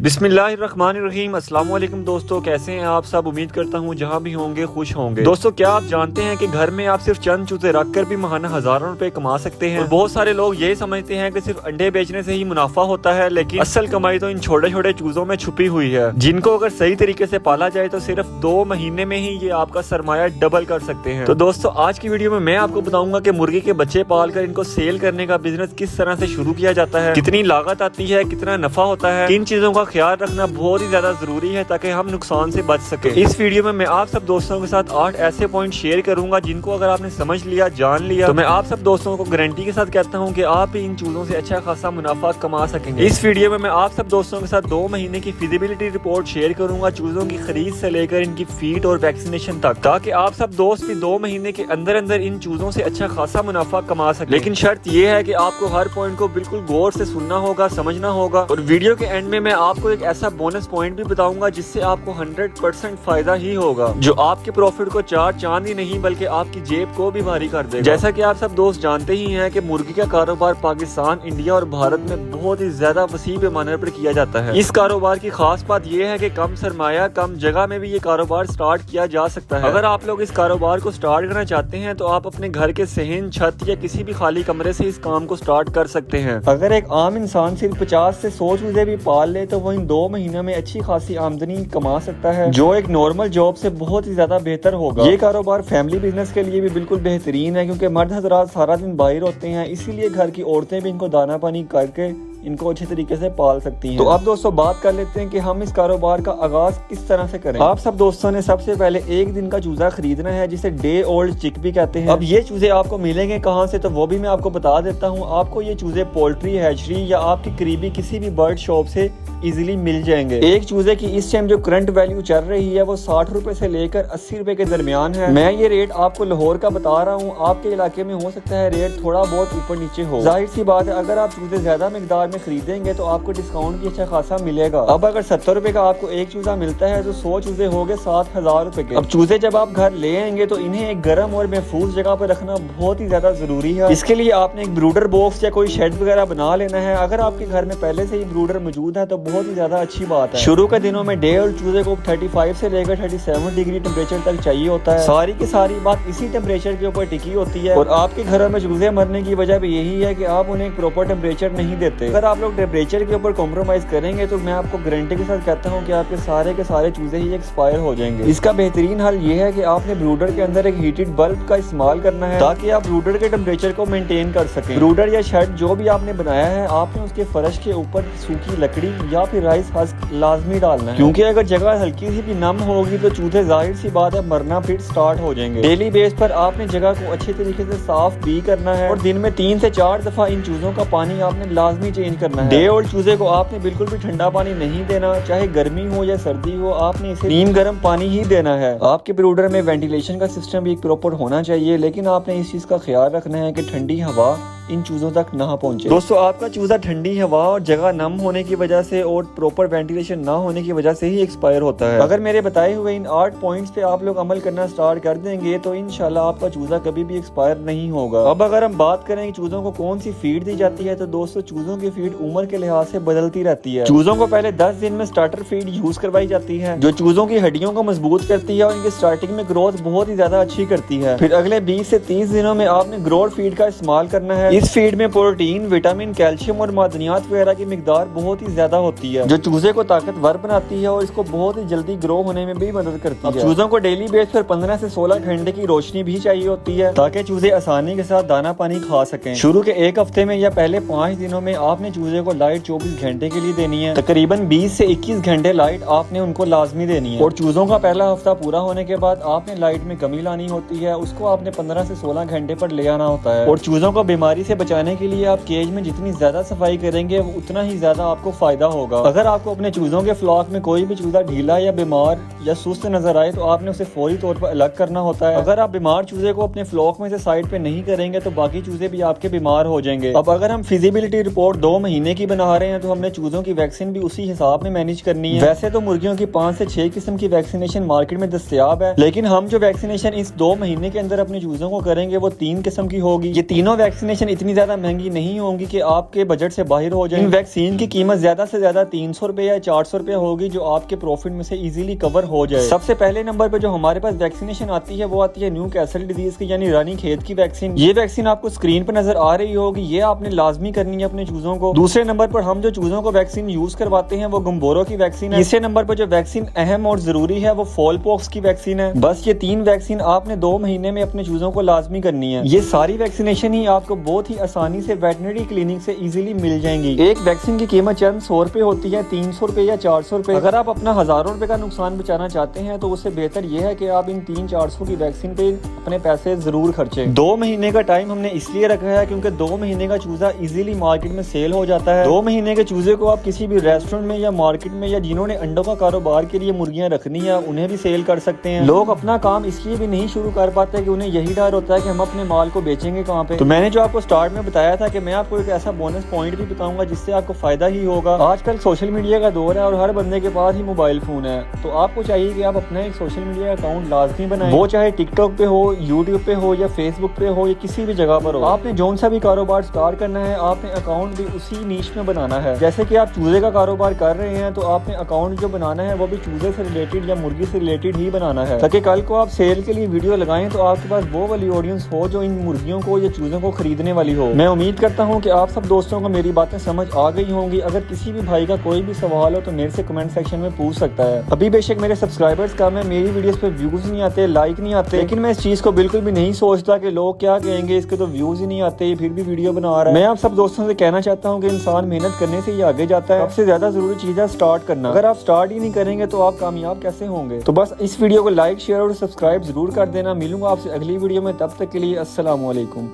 بسم اللہ الرحمن الرحیم۔ السلام علیکم دوستو، کیسے ہیں آپ سب؟ امید کرتا ہوں جہاں بھی ہوں گے خوش ہوں گے۔ دوستو کیا آپ جانتے ہیں کہ گھر میں آپ صرف چند چوزے رکھ کر بھی ماہانہ ہزاروں روپے کما سکتے ہیں؟ اور بہت سارے لوگ یہ سمجھتے ہیں کہ صرف انڈے بیچنے سے ہی منافع ہوتا ہے، لیکن اصل کمائی تو ان چھوٹے چھوٹے چوزوں میں چھپی ہوئی ہے، جن کو اگر صحیح طریقے سے پالا جائے تو صرف 2 مہینے میں ہی یہ آپ کا سرمایہ ڈبل کر سکتے ہیں۔ تو دوستو آج کی ویڈیو میں آپ کو بتاؤں گا کہ مرغی کے بچے پال کر ان کو سیل کرنے کا بزنس کس طرح سے شروع کیا جاتا ہے، کتنی لاگت آتی ہے، کتنا نفع ہوتا ہے، ان چیزوں کا خیال رکھنا بہت ہی زیادہ ضروری ہے تاکہ ہم نقصان سے بچ سکیں۔ اس ویڈیو میں آپ سب دوستوں کے ساتھ 8 ایسے پوائنٹ شیئر کروں گا جن کو اگر آپ نے سمجھ لیا، جان لیا، تو میں آپ سب دوستوں کو گارنٹی کے ساتھ کہتا ہوں کہ آپ بھی ان چیزوں سے اچھا خاصا منافع کما سکیں گے۔ اس ویڈیو میں آپ سب دوستوں کے ساتھ 2 مہینے کی فیزیبلٹی رپورٹ شیئر کروں گا، چوزوں کی خرید سے لے کر ان کی فیڈ اور ویکسینیشن تک، تاکہ آپ سب دوست بھی 2 مہینے کے اندر ان چوزوں سے اچھا خاصا منافع کما سکیں۔ لیکن شرط یہ ہے کہ آپ کو ہر پوائنٹ کو بالکل غور سے سننا ہوگا، سمجھنا ہوگا، اور ویڈیو کے اینڈ میں آپ کو ایک ایسا بونس پوائنٹ بھی بتاؤں گا جس سے آپ کو 100% فائدہ ہی ہوگا، جو آپ کے پروفٹ کو 4 چاند ہی نہیں بلکہ آپ کی جیب کو بھی بھاری کر دے گا۔ جیسا کہ آپ سب دوست جانتے ہی ہیں کہ مرغی کا کاروبار پاکستان، انڈیا اور بھارت میں بہت ہی زیادہ وسیع پیمانے پر کیا جاتا ہے۔ اس کاروبار کی خاص بات یہ ہے کہ کم سرمایہ، کم جگہ میں بھی یہ کاروبار سٹارٹ کیا جا سکتا ہے۔ اگر آپ لوگ اس کاروبار کو سٹارٹ کرنا چاہتے ہیں تو آپ اپنے گھر کے صحن، چھت یا کسی بھی خالی کمرے سے اس کام کو سٹارٹ کر سکتے ہیں۔ اگر ایک عام انسان صرف 50 سے 100 چوزے بھی پال لے تو وہ ان 2 مہینوں میں اچھی خاصی آمدنی کما سکتا ہے، جو ایک نارمل جاب سے بہت ہی زیادہ بہتر ہوگا۔ یہ کاروبار فیملی بزنس کے لیے بھی بالکل بہترین ہے، کیونکہ مرد حضرات سارا دن باہر ہوتے ہیں، اسی لیے گھر کی عورتیں بھی ان کو دانا پانی کر کے ان کو اچھے طریقے سے پال سکتی ہیں۔ تو اب دوستوں بات کر لیتے ہیں کہ ہم اس کاروبار کا آغاز کس طرح سے کریں۔ آپ سب دوستوں نے سب سے پہلے 1 دن کا چوزا خریدنا ہے، جسے ڈے اولڈ چک بھی کہتے ہیں۔ اب یہ چوزے آپ کو ملیں گے کہاں سے، تو وہ بھی میں آپ کو بتا دیتا ہوں۔ آپ کو یہ چوزے پولٹری ہیچری یا آپ کی قریبی کسی بھی برڈ شاپ سے ایزیلی مل جائیں گے۔ ایک چوزے کی اس ٹائم جو کرنٹ ویلیو چل رہی ہے وہ 60 روپے سے لے کر 80 روپے کے درمیان ہے۔ میں یہ ریٹ آپ کو لاہور کا بتا رہا ہوں، آپ کے علاقے میں ہو سکتا ہے ریٹ تھوڑا بہت اوپر نیچے ہو۔ ظاہر سی بات ہے اگر آپ چوزے زیادہ مقدار میں خریدیں گے تو آپ کو ڈسکاؤنٹ بھی اچھا خاصا ملے گا۔ اب اگر 70 روپے کا آپ کو ایک چوزا ملتا ہے تو 100 چوزے ہو گئے 7000 روپے کے۔ اب چوزے جب آپ گھر لے آئیں گے تو انہیں ایک گرم اور محفوظ جگہ پر رکھنا بہت ہی زیادہ ضروری ہے۔ اس کے لیے آپ نے ایک بروڈر باکس یا کوئی شیڈ وغیرہ بنا لینا ہے۔ اگر آپ کے گھر میں پہلے سے ہی بروڈر موجود ہے تو بہت ہی زیادہ اچھی بات ہے۔ شروع کے دنوں میں ڈے اور چوزے کو 35 سے لے کر 37 ڈگری ٹیمپریچر تک چاہیے ہوتا ہے۔ ساری کی ساری بات اسی ٹیمپریچر کے اوپر ٹکی ہوتی ہے، اور آپ کے گھروں میں چوزے مرنے کی وجہ بھی یہی ہے کہ آپ انہیں ایک پراپر ٹیمپریچر نہیں دیتے۔ اگر آپ لوگ ٹیمپریچر کے اوپر کمپرومائز کریں گے تو میں آپ کو گارنٹی کے ساتھ کہتا ہوں کہ آپ کے سارے چوزے ہی ایکسپائر ہو جائیں گے۔ اس کا بہترین حل یہ ہے کہ آپ نے بروڈر کے اندر ایک ہیٹڈ بلب کا استعمال کرنا ہے تاکہ آپ بروڈر کے ٹیمپریچر کو مینٹین کر سکیں۔ بروڈر یا شیڈ جو بھی آپ نے بنایا ہے، آپ نے اس کے فرش کے اوپر سوکھی لکڑی یا پھر رائس ہسک لازمی ڈالنا ہے، کیونکہ اگر جگہ ہلکی سی بھی نم ہوگی تو چوزے ظاہر سی بات ہے مرنا پھر سٹارٹ ہو جائیں گے۔ ڈیلی بیس پر آپ نے جگہ کو اچھے طریقے سے صاف بھی کرنا ہے، اور دن میں 3 سے 4 دفعہ ان چوزوں کا پانی آپ نے لازمی چینج کرنا ہے۔ ڈے اولڈ چوزے کو آپ نے بالکل بھی ٹھنڈا پانی نہیں دینا، چاہے گرمی ہو یا سردی ہو، آپ نے اسے نیم گرم پانی ہی دینا ہے۔ آپ کے بروڈر میں وینٹیلیشن کا سسٹم بھی پراپر ہونا چاہیے، لیکن آپ نے اس چیز کا خیال رکھنا ہے کہ ٹھنڈی ہوا ان چوزوں تک نہ پہنچے۔ دوستو آپ کا چوزا ٹھنڈی ہوا اور جگہ نم ہونے کی وجہ سے اور پراپر وینٹیلیشن نہ ہونے کی وجہ سے ہی ایکسپائر ہوتا ہے۔ اگر میرے بتائے ہوئے ان 8 پوائنٹس پہ آپ لوگ عمل کرنا سٹارٹ کر دیں گے تو انشاءاللہ آپ کا چوزا کبھی بھی ایکسپائر نہیں ہوگا۔ اب اگر ہم بات کریں کہ چوزوں کو کون سی فیڈ دی جاتی ہے، تو دوستو چوزوں کی فیڈ عمر کے لحاظ سے بدلتی رہتی ہے۔ چوزوں کو پہلے 10 دن میں سٹارٹر فیڈ یوز کروائی جاتی ہے، جو چوزوں کی ہڈیوں کو مضبوط کرتی ہے اور ان کی سٹارٹنگ میں گروتھ بہت ہی زیادہ اچھی کرتی ہے۔ پھر اگلے 20 سے 30 دنوں میں آپ نے گروتھ فیڈ کا استعمال کرنا ہے۔ اس فیڈ میں پروٹین، وٹامن، کیلشیم اور معدنیات وغیرہ کی مقدار بہت ہی زیادہ ہوتی ہے، جو چوزے کو طاقتور بناتی ہے اور اس کو بہت ہی جلدی گرو ہونے میں بھی مدد کرتی ہے۔ چوزوں کو ڈیلی بیس پر 15 سے 16 گھنٹے کی روشنی بھی چاہیے ہوتی ہے تاکہ چوزے آسانی کے ساتھ دانا پانی کھا سکیں۔ شروع کے 1 ہفتے میں یا پہلے 5 دنوں میں آپ نے چوزے کو لائٹ 24 گھنٹے کے لیے دینی ہے۔ تقریباً 20 سے 21 گھنٹے لائٹ آپ نے ان کو لازمی دینی ہے، اور چوزوں کا پہلا ہفتہ پورا ہونے کے بعد آپ نے لائٹ میں کمی لانی ہوتی ہے، اس کو آپ نے 15 سے 16 گھنٹے پر لے آنا ہوتا ہے۔ اور چوزوں کو بیماری سے بچانے کے لیے آپ کیج میں جتنی زیادہ صفائی کریں گے اتنا ہی زیادہ آپ کو فائدہ ہوگا۔ اگر آپ کو اپنے چوزوں کے فلاک میں کوئی بھی چوزا ڈھیلا یا بیمار یا سست نظر آئے تو آپ نے اسے فوری طور پر الگ کرنا ہوتا ہے۔ اگر آپ بیمار چوزے کو اپنے فلاک میں سے سائڈ پہ نہیں کریں گے تو باقی چوزے بھی آپ کے بیمار ہو جائیں گے۔ اب اگر ہم فیزیبلٹی رپورٹ 2 مہینے کی بنا رہے ہیں تو ہم نے چوزوں کی ویکسین بھی اسی حساب میں مینیج کرنی ہے۔ ویسے تو مرغیوں کی 5 سے 6 قسم کی ویکسینیشن مارکیٹ میں دستیاب ہے، لیکن ہم جو ویکسینیشن اس 2 مہینے کے اندر اپنے چوزوں کو کریں گے وہ 3 قسم کی ہوگی۔ یہ تینوں ویکسینیشن اتنی زیادہ مہنگی نہیں ہوں گی کہ آپ کے بجٹ سے باہر ہو جائیں۔ ان ویکسین کی قیمت زیادہ سے زیادہ 300 روپے یا 400 روپے ہوگی جو آپ کے پروفٹ میں سے ایزیلی کور ہو جائے۔ سب سے پہلے نمبر پہ جو ہمارے پاس ویکسینیشن آتی ہے وہ آتی ہے نیو کیسل ڈیزیز کی یعنی رانی کھیت کی ویکسین۔ یہ ویکسین آپ کو اسکرین پہ نظر آ رہی ہوگی، یہ آپ نے لازمی کرنی ہے اپنے چوزوں کو۔ دوسرے نمبر پر ہم جو چوزوں کو ویکسین یوز کرواتے ہیں وہ گمبورو کی ویکسین ہے۔ تیسرے نمبر پر جو ویکسین اہم اور ضروری ہے وہ فول پوکس کی ویکسین ہے۔ بس یہ 3 ویکسین آپ نے 2 مہینے میں اپنے چوزوں کو لازمی کرنی ہے۔ یہ ساری ویکسینیشن ہی آپ کو بہت ہی آسانی سے ویٹرنری کلینک سے ایزیلی مل جائیں گی۔ ایک ویکسین کی قیمت چند 100 روپے ہوتی ہے، 300 روپے یا 400 روپے۔ اگر آپ اپنا ہزاروں روپے کا نقصان بچانا چاہتے ہیں تو اس سے بہتر یہ ہے کہ آپ ان 300-400 کی ویکسین پہ اپنے پیسے ضرور خرچیں۔ 2 مہینے کا ٹائم ہم نے اس لیے رکھا ہے کیونکہ 2 مہینے کا چوزا ایزیلی مارکیٹ میں سیل ہو جاتا ہے۔ 2 مہینے کے چوزے کو آپ کسی بھی ریسٹورنٹ میں یا مارکیٹ میں یا جنہوں نے انڈوں کا کاروبار کے لیے مرغیاں رکھنی ہے انہیں بھی سیل کر سکتے ہیں۔ لوگ اپنا کام اس لیے بھی نہیں شروع کر پاتے کہ انہیں یہی ڈر ہوتا ہے کہ ہم اپنے مال کو بیچیں گے کہاں پہ۔ تو میں نے جو آپ کو سٹارٹ میں بتایا تھا کہ میں آپ کو ایک ایسا بونس پوائنٹ بھی بتاؤں گا جس سے آپ کو فائدہ ہی ہوگا۔ آج کل سوشل میڈیا کا دور ہے اور ہر بندے کے پاس ہی موبائل فون ہے، تو آپ کو چاہیے کہ آپ اپنا ایک سوشل میڈیا اکاؤنٹ لازمی بنائیں، وہ چاہے ٹک ٹاک پہ ہو، یوٹیوب پہ ہو یا فیس بک پہ ہو یا کسی بھی جگہ پر ہو۔ آپ نے جون سا بھی کاروبار سٹارٹ کرنا ہے آپ نے اکاؤنٹ بھی اسی نیش میں بنانا ہے۔ جیسے کہ آپ چوزے کا کاروبار کر رہے ہیں تو آپ نے اکاؤنٹ جو بنانا ہے وہ بھی چوزے سے ریلیٹڈ یا مرغی سے ریلیٹڈ ہی بنانا ہے، تاکہ کل کو آپ سیل کے لیے ویڈیو لگائیں تو آپ کے پاس وہ والی آڈینس ہو جو ان مرغیوں کو یا چوزوں کو خریدنے والی ہو۔ میں امید کرتا ہوں کہ آپ سب دوستوں کو میری باتیں سمجھ آ گئی ہوں گی۔ اگر کسی بھی بھائی کا کوئی بھی سوال ہو تو میرے سے کمنٹ سیکشن میں پوچھ سکتا ہے۔ ابھی بے شک میرے سبسکرائبرز کم ہیں، میری ویڈیوز پہ ویوز نہیں آتے، لائک نہیں آتے، لیکن میں اس چیز کو بالکل بھی نہیں سوچتا کہ لوگ کیا کہیں گے، اس کے تو ویوز ہی نہیں آتے پھر بھی ویڈیو بنا رہا ہے۔ میں آپ سب دوستوں سے کہنا چاہتا ہوں کہ انسان محنت کرنے سے ہی آگے جاتا ہے۔ سب سے زیادہ ضروری چیز ہے سٹارٹ کرنا۔ اگر آپ سٹارٹ ہی نہیں کریں گے تو آپ کامیاب کیسے ہوں گے؟ تو بس اس ویڈیو کو لائک، شیئر اور سبسکرائب ضرور کر دینا۔ ملوں گا آپ سے اگلی ویڈیو میں، تب تک کے لیے السلام علیکم۔